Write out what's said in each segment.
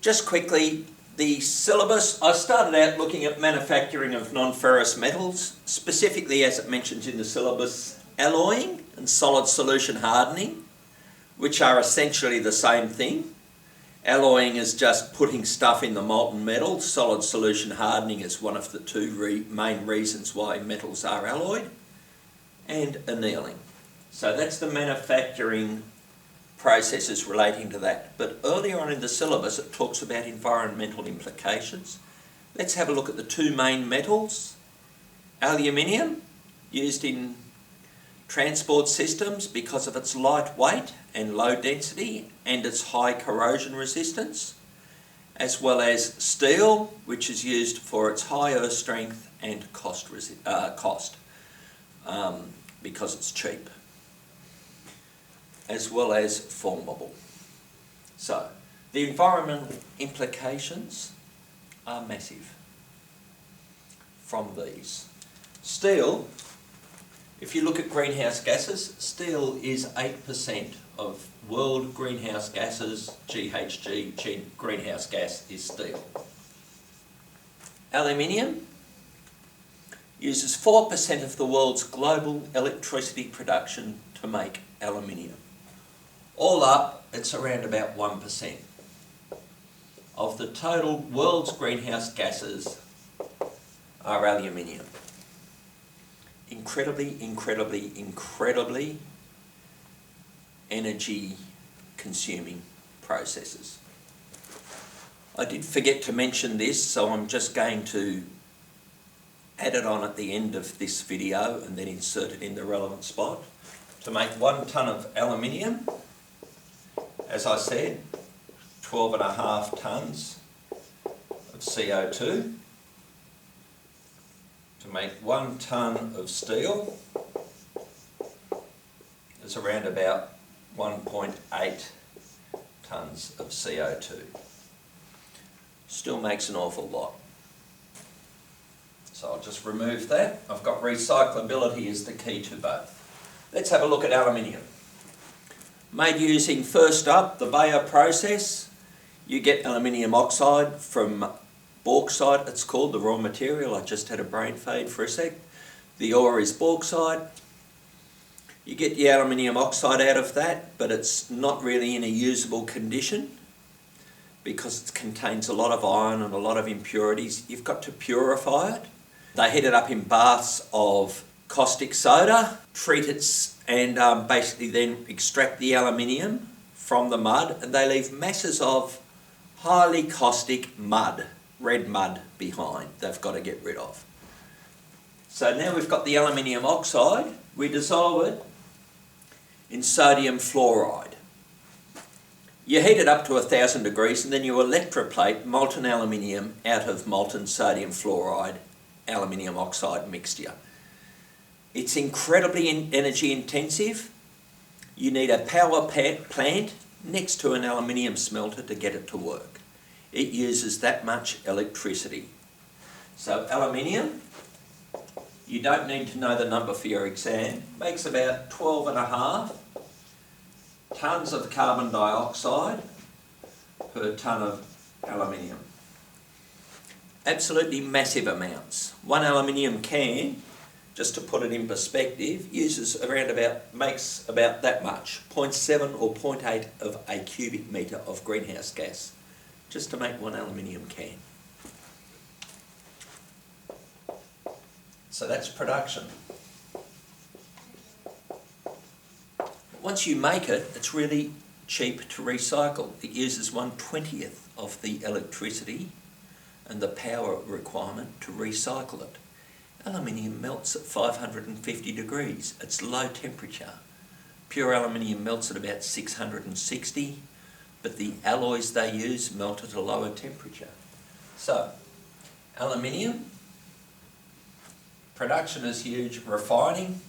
Just quickly, the syllabus, I started out looking at manufacturing of non-ferrous metals, specifically as it mentions in the syllabus, alloying and solid solution hardening, which are essentially the same thing. Alloying is just putting stuff in the molten metal. Solid solution hardening is one of the two main reasons why metals are alloyed. And annealing. So that's the manufacturing processes relating to that. But earlier on in the syllabus it talks about environmental implications. Let's have a look at the two main metals. Aluminium, used in transport systems because of its light weight and low density and its high corrosion resistance, as well as steel, which is used for its high earth strength and cost because it's cheap, as well as formable. So the environmental implications are massive from these. Steel, if you look at greenhouse gases, steel is 8% of world greenhouse gases. GHG, greenhouse gas, is steel. Aluminium uses 4% of the world's global electricity production to make aluminium. All up, it's around about 1% of the total world's greenhouse gases are aluminium. Incredibly energy consuming processes. I did forget to mention this, so I'm just going to add it on at the end of this video and then insert it in the relevant spot. To make 1 tonne of aluminium, as I said, 12.5 tonnes of CO2. To make 1 tonne of steel is around about 1.8 tonnes of CO2. Still makes an awful lot. So I'll just remove that. I've got recyclability as the key to both. Let's have a look at aluminium. Made using, first up, the Bayer process. You get aluminium oxide from bauxite, it's called, the raw material. I just had a brain fade for a sec. The ore is bauxite. You get the aluminium oxide out of that, but it's not really in a usable condition because it contains a lot of iron and a lot of impurities. You've got to purify it. They heat it up in baths of caustic soda, treat it, and basically then extract the aluminium from the mud, and they leave masses of highly caustic mud, red mud, behind. They've got to get rid of. So now we've got the aluminium oxide. We dissolve it in sodium fluoride. You heat it up to 1,000 degrees and then you electroplate molten aluminium out of molten sodium fluoride aluminium oxide mixture. It's incredibly energy intensive. You need a power plant next to an aluminium smelter to get it to work. It uses that much electricity. So aluminium, you don't need to know the number for your exam, makes about 12.5 tonnes of carbon dioxide per tonne of aluminium. Absolutely massive amounts. One aluminium can, just to put it in perspective, makes about that much, 0.7 or 0.8 of a cubic metre of greenhouse gas, just to make one aluminium can. So that's production. Once you make it, it's really cheap to recycle. It uses 1/20th of the electricity and the power requirement to recycle it. Aluminium melts at 550 degrees. It's low temperature. Pure aluminium melts at about 660, but the alloys they use melt at a lower temperature. So, aluminium, production is huge. Refining,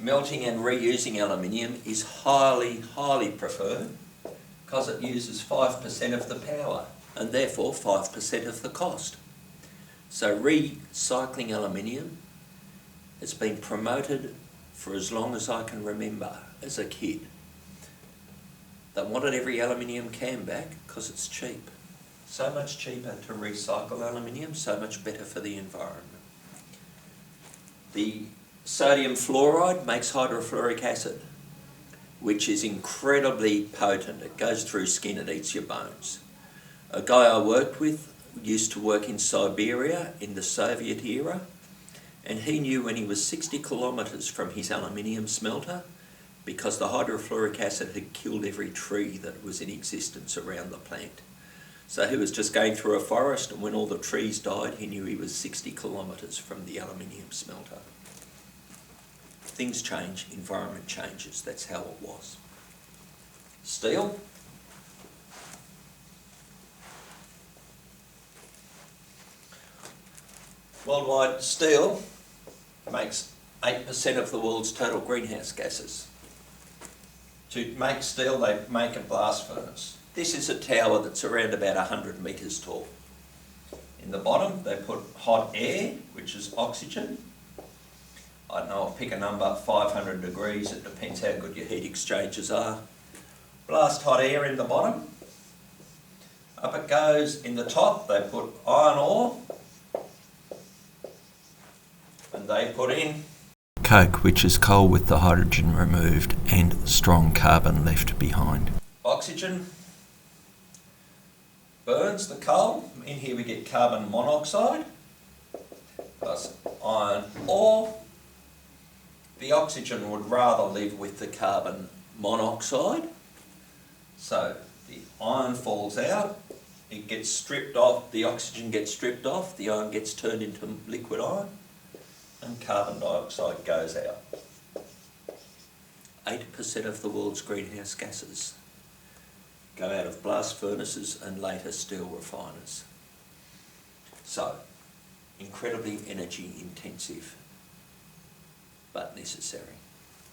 melting and reusing aluminium is highly preferred because it uses 5% of the power and therefore 5% of the cost. So recycling aluminium has been promoted for as long as I can remember as a kid. They wanted every aluminium can back because it's cheap. So much cheaper to recycle aluminium, so much better for the environment. The sodium fluoride makes hydrofluoric acid, which is incredibly potent. It goes through skin, it eats your bones. A guy I worked with used to work in Siberia in the Soviet era, and he knew when he was 60 kilometres from his aluminium smelter, because the hydrofluoric acid had killed every tree that was in existence around the plant. So he was just going through a forest, and when all the trees died, he knew he was 60 kilometres from the aluminium smelter. Things change, environment changes, that's how it was. Steel. Worldwide, steel makes 8% of the world's total greenhouse gases. To make steel, they make a blast furnace. This is a tower that's around about 100 metres tall. In the bottom, they put hot air, which is oxygen. I don't know, I'll pick a number, 500 degrees, it depends how good your heat exchangers are. Blast hot air in the bottom. Up it goes. In the top, they put iron ore. And they put in coke, which is coal with the hydrogen removed and strong carbon left behind. Oxygen burns the coal. In here we get carbon monoxide plus iron ore. The oxygen would rather live with the carbon monoxide. So the iron falls out, it gets stripped off, the oxygen gets stripped off, the iron gets turned into liquid iron, and carbon dioxide goes out. 8% of the world's greenhouse gases go out of blast furnaces and later steel refiners. So, incredibly energy intensive, but necessary.